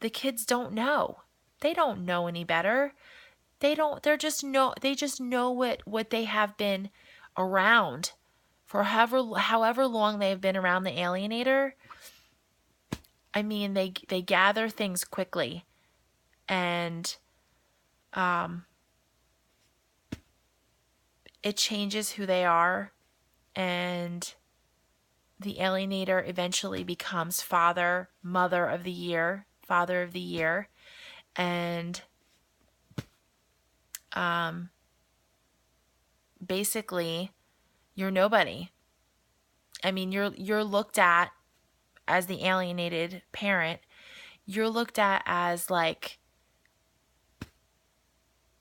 the kids don't know. They don't know any better. They just know what they have been around for however long they've been around the alienator. I mean, they gather things quickly, and it changes who they are, and the alienator eventually becomes father of the year, and basically you're nobody. I mean, you're looked at as the alienated parent. You're looked at as like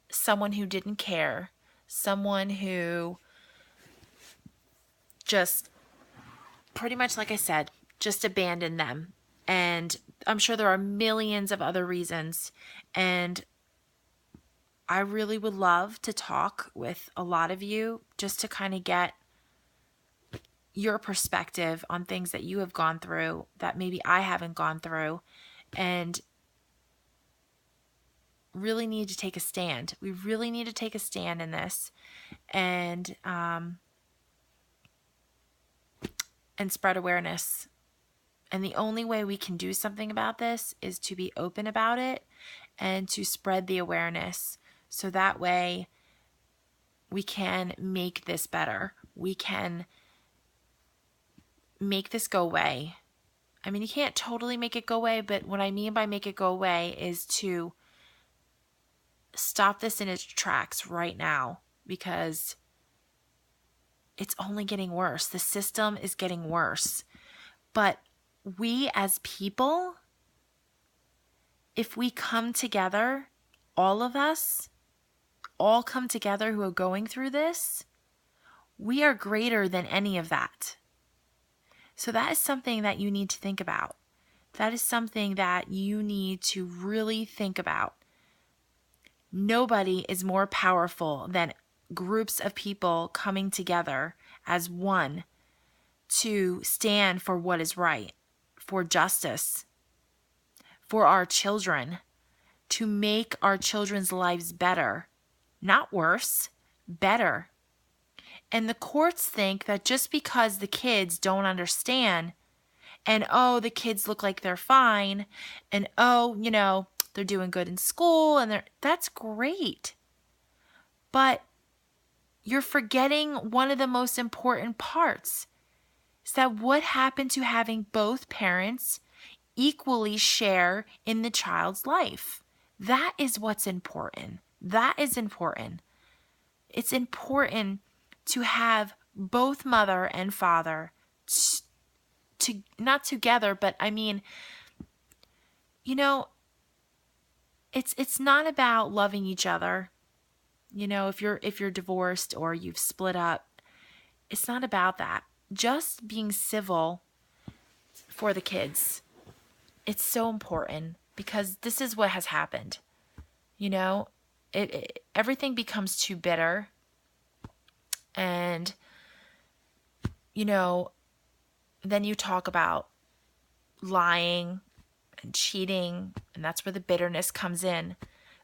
someone who didn't care, someone who just pretty much, like I said, just abandoned them. And I'm sure there are millions of other reasons. And I really would love to talk with a lot of you just to kind of get your perspective on things that you have gone through that maybe I haven't gone through, and really need to take a stand. We really need to take a stand in this, and spread awareness. And the only way we can do something about this is to be open about it and to spread the awareness, so that way we can make this better. We can make this go away. I mean, you can't totally make it go away, but what I mean by make it go away is to stop this in its tracks right now, because it's only getting worse. The system is getting worse. But we as people, if we come together, all of us, all come together who are going through this, we are greater than any of that. So that is something that you need to think about. That is something that you need to really think about. Nobody is more powerful than groups of people coming together as one to stand for what is right, for justice, for our children, to make our children's lives better, not worse, better. And the courts think that just because the kids don't understand, and oh, the kids look like they're fine, and oh, they're doing good in school, and that's great. But you're forgetting one of the most important parts, is that what happened to having both parents equally share in the child's life. That is what's important. That is important. It's important to have both mother and father to not together, but I mean, it's not about loving each other. If you're divorced or you've split up, it's not about that. Just being civil for the kids. It's so important, because this is what has happened. Everything becomes too bitter, and then you talk about lying and cheating, and that's where the bitterness comes in.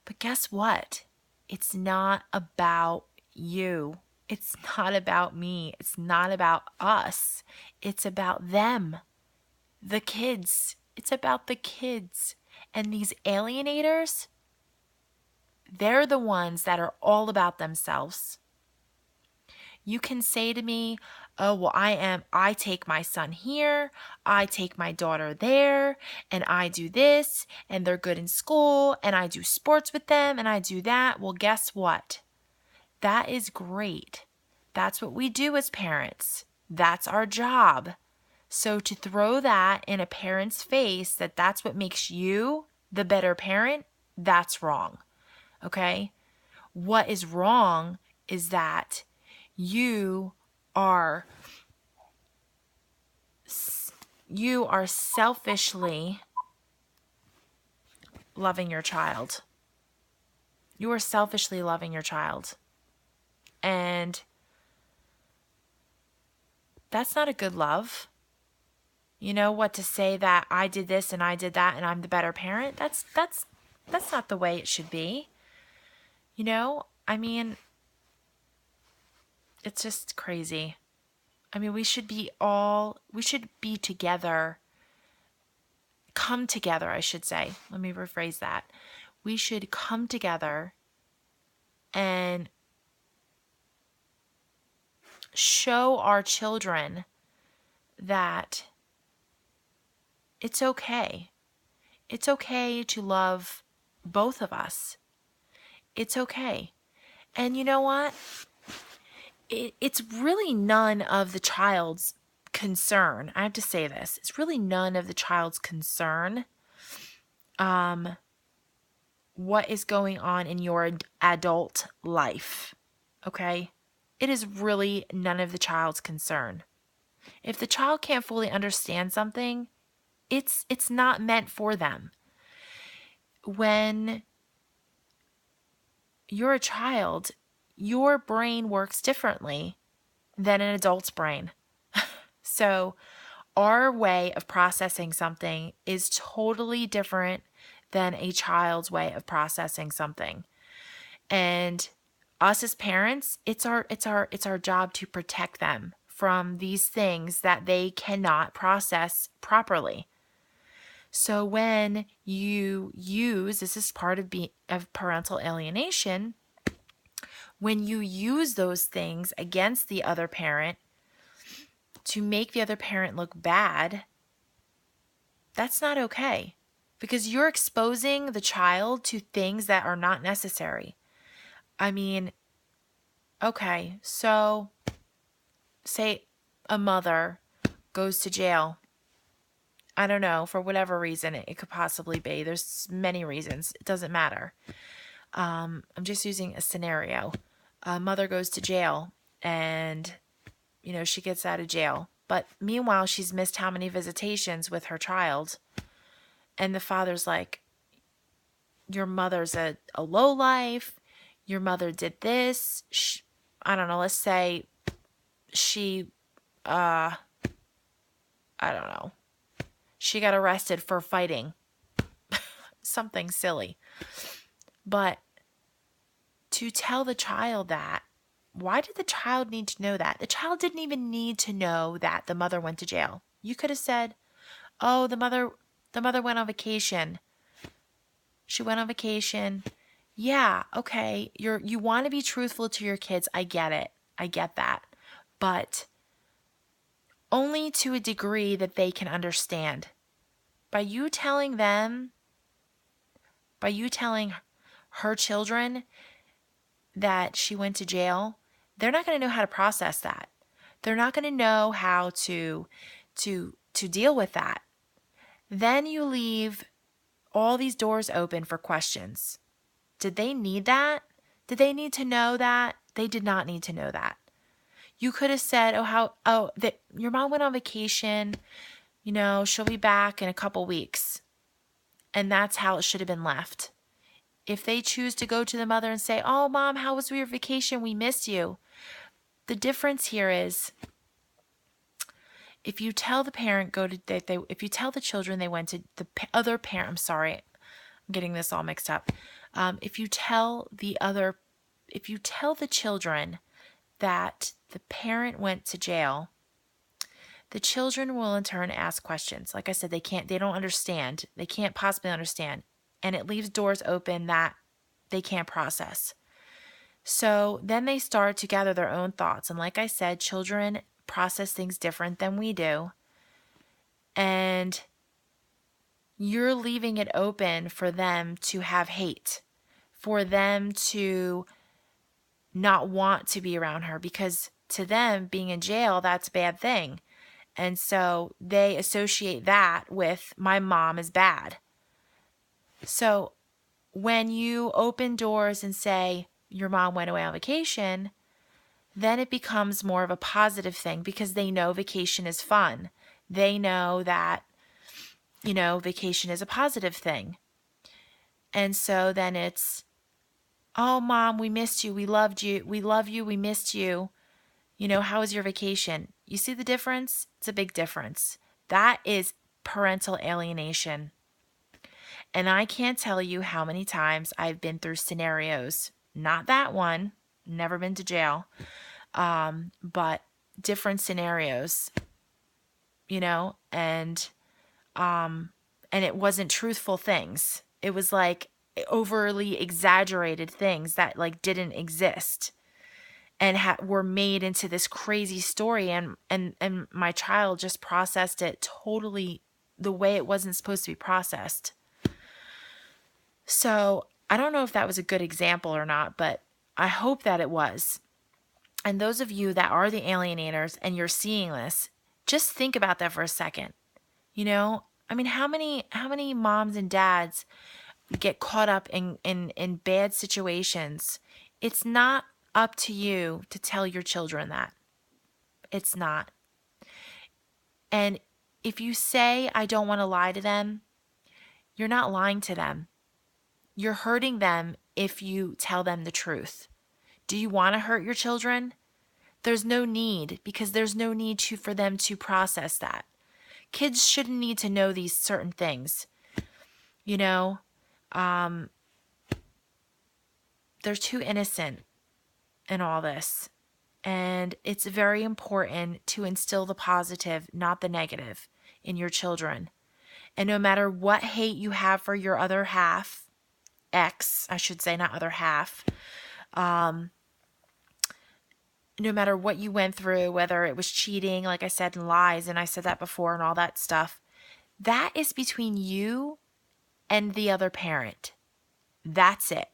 But guess what? It's not about you. It's not about me. It's not about us. It's about them, the kids. It's about the kids. And these alienators, they're the ones that are all about themselves. You can say to me, oh, well, I take my son here, I take my daughter there, and I do this, and they're good in school, and I do sports with them, and I do that. Well, guess what? That is great. That's what we do as parents. That's our job. So to throw that in a parent's face, that's what makes you the better parent, that's wrong. Okay? What is wrong is that you are selfishly loving your child. You are selfishly loving your child. And that's not a good love. You know what, to say that I did this and I did that and I'm the better parent? That's not the way it should be. You know? I mean, it's just crazy. I mean, we should be together, come together, I should say. Let me rephrase that. We should come together and show our children that it's okay. It's okay to love both of us. It's okay. And you know what? It's really none of the child's concern. I have to say this. It's really none of the child's concern what is going on in your adult life. Okay? It is really none of the child's concern. If the child can't fully understand something, it's not meant for them. When you're a child, your brain works differently than an adult's brain. So our way of processing something is totally different than a child's way of processing something. And us as parents, it's our job to protect them from these things that they cannot process properly. So when you use, this is part of parental alienation, when you use those things against the other parent to make the other parent look bad, that's not okay, because you're exposing the child to things that are not necessary. I mean, okay, so say a mother goes to jail. I don't know, for whatever reason it could possibly be. There's many reasons. It doesn't matter. I'm just using a scenario. A mother goes to jail and, she gets out of jail. But meanwhile, she's missed how many visitations with her child. And the father's like, your mother's a lowlife. Your mother did this. I don't know, let's say she, I don't know. She got arrested for fighting. Something silly. But to tell the child that, why did the child need to know that? The child didn't even need to know that the mother went to jail. You could have said, oh, the mother went on vacation. She went on vacation. Yeah, okay. You want to be truthful to your kids. I get it. I get that. But only to a degree that they can understand. By you telling her children that she went to jail, they're not going to know how to process that. They're not going to know how to deal with that. Then you leave all these doors open for questions. Did they need that? Did they need to know that? They did not need to know that. You could have said, your mom went on vacation. She'll be back in a couple weeks. And that's how it should have been left. If they choose to go to the mother and say, oh, Mom, how was your vacation? We missed you. The difference here is, if you tell the parent if you tell the children they went to the other parent, I'm sorry, I'm getting this all mixed up. If you tell the children that the parent went to jail, the children will in turn ask questions. Like I said, they don't understand. They can't possibly understand. And it leaves doors open that they can't process. So then they start to gather their own thoughts. And like I said, children process things different than we do. And you're leaving it open for them to have hate, for them to not want to be around her, because to them, being in jail, that's a bad thing. And so they associate that with, my mom is bad. So when you open doors and say your mom went away on vacation, then it becomes more of a positive thing, because they know vacation is fun. They know that, vacation is a positive thing. And so then it's, oh, Mom, we missed you. We loved you. We love you. We missed you. How was your vacation? You see the difference? It's a big difference. That is parental alienation. And I can't tell you how many times I've been through scenarios, not that one, never been to jail, but different scenarios, you know, and it wasn't truthful things. It was like overly exaggerated things that like didn't exist and were made into this crazy story, and my child just processed it totally the way it wasn't supposed to be processed. So I don't know if that was a good example or not, but I hope that it was. And those of you that are the alienators and you're seeing this, just think about that for a second. You know, I mean, how many moms and dads get caught up in bad situations? It's not up to you to tell your children that. It's not. And if you say, I don't want to lie to them, you're not lying to them. You're hurting them if you tell them the truth. Do you want to hurt your children? There's no need, because there's no need for them to process that. Kids shouldn't need to know these certain things. You know, they're too innocent in all this. And it's very important to instill the positive, not the negative, in your children. And no matter what hate you have for your other half, ex, I should say, not other half, no matter what you went through, whether it was cheating, like I said, and lies, and I said that before, and all that stuff, that is between you and the other parent. That's it.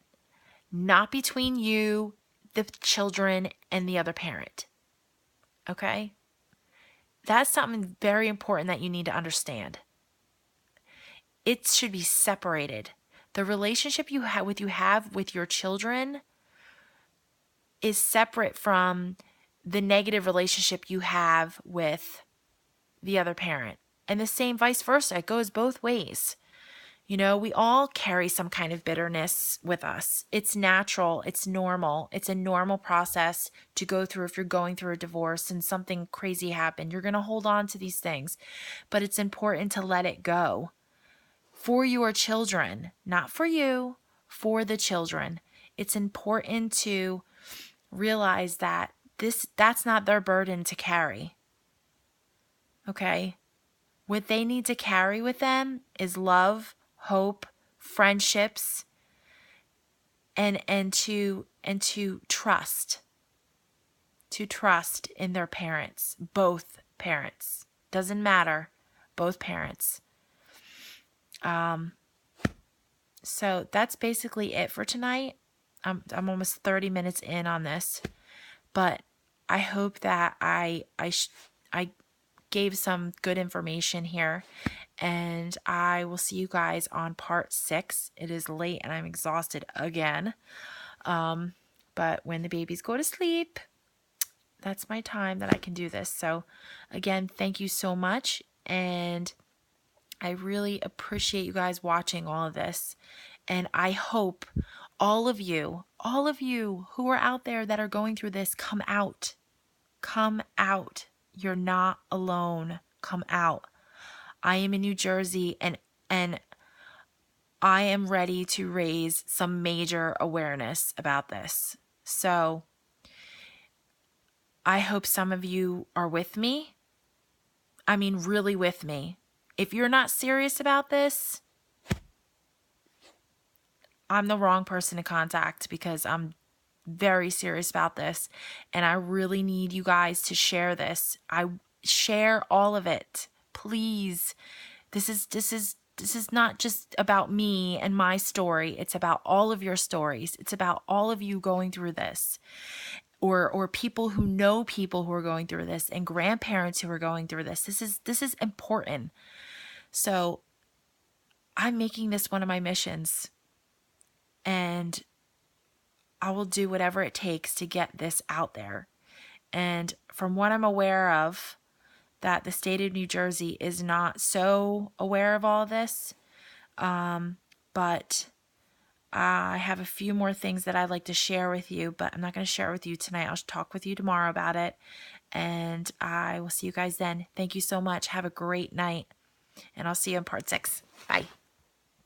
Not between you, the children, and the other parent. Okay? That's something very important that you need to understand. It should be separated. The relationship you have with your children is separate from the negative relationship you have with the other parent. And the same vice versa. It goes both ways. You know, we all carry some kind of bitterness with us. It's natural. It's normal. It's a normal process to go through if you're going through a divorce and something crazy happened. You're going to hold on to these things. But it's important to let it go for your children, not for you, for the children. It's important to realize that that's not their burden to carry. Okay? What they need to carry with them is love, hope, friendships, and to trust. To trust in their parents, both parents. Doesn't matter, both parents. So that's basically it for tonight. I'm almost 30 minutes in on this, but I hope that I gave some good information here, and I will see you guys on part 6. It is late and I'm exhausted again. But when the babies go to sleep, that's my time that I can do this. So again, thank you so much. And I really appreciate you guys watching all of this. And I hope all of you who are out there that are going through this, come out. Come out. You're not alone. Come out. I am in New Jersey, and I am ready to raise some major awareness about this. So I hope some of you are with me. I mean, really with me. If you're not serious about this, I'm the wrong person to contact, because I'm very serious about this, and I really need you guys to share this. I share all of it, please. This is not just about me and my story. It's about all of your stories. It's about all of you going through this, or people who know people who are going through this, and grandparents who are going through this. This is important. So I'm making this one of my missions, and I will do whatever it takes to get this out there. And from what I'm aware of, that the state of New Jersey is not so aware of all this. But I have a few more things that I'd like to share with you, but I'm not going to share it with you tonight. I'll talk with you tomorrow about it. And I will see you guys then. Thank you so much. Have a great night. And I'll see you in part 6. Bye.